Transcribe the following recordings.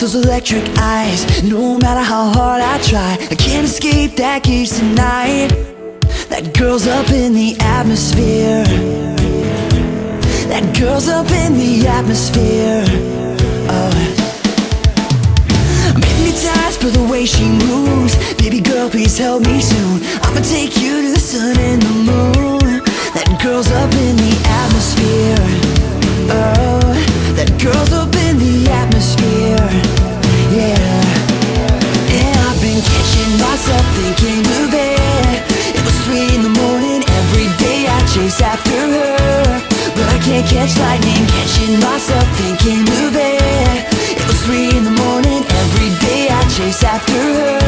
those electric eyes. No matter how hard I try, I can't escape that gaze tonight. That girl's up in the atmosphere. That girl's up in the atmosphere. Oh, I'm hypnotized by the way she moves. Baby girl, please help me soon. I'ma take you to the sun and the moon. That girl's up in the atmosphere. Oh, that girl's up in the atmosphere. Yeah. And I've been catching myself thinking of it. It was 3 in the morning, every day I chase after her, but I can't catch lightning. Catching myself thinking of it. It was 3 in the morning, every day I chase after her,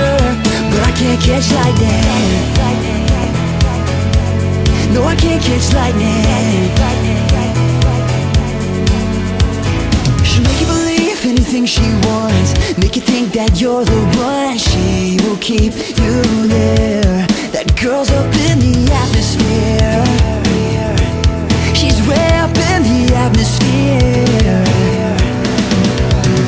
but I can't catch lightning. No, I can't catch lightning. She'll make you believe anything she wants, make you think that you're the one. She will keep you there. That girl's up in the atmosphere. She's way up in the atmosphere.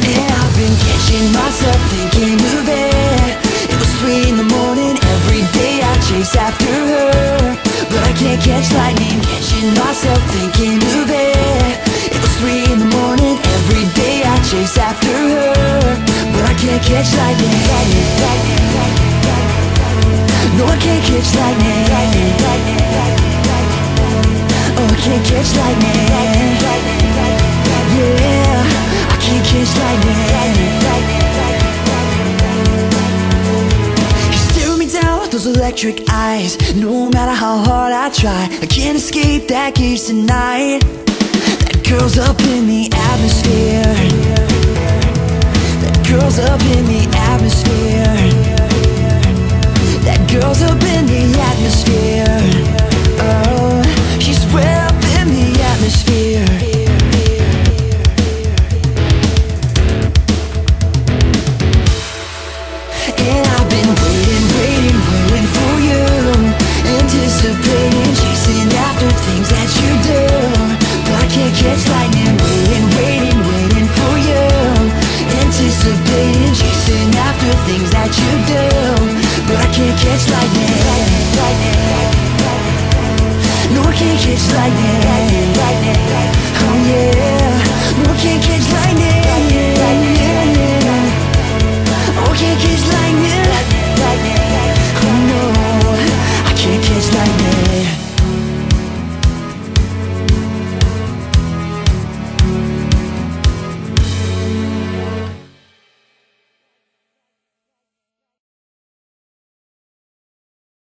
And I've been catching myself thinking of it. It was 3 in the morning, every day I chase after her, but I can't catch lightning. Catching myself thinking of it. It was 3 in the morning, every day I chase after her, but I can't catch lightning. No, I can't catch lightning. Oh, I can't catch lightning. Yeah, I can't catch lightning. She's staring me down with those electric eyes. No matter how hard I try, I can't escape that gaze tonight. That girl's up in the atmosphere. That girl's up in the atmosphere. That girl's up in the atmosphere. Oh, she's way up in the atmosphere. And I've been waiting for you, anticipating, chasing after things that you do, but I can't catch lightning. Waiting for you, anticipating, chasing after things that you do, but I can't catch lightning. No, I can't catch lightning.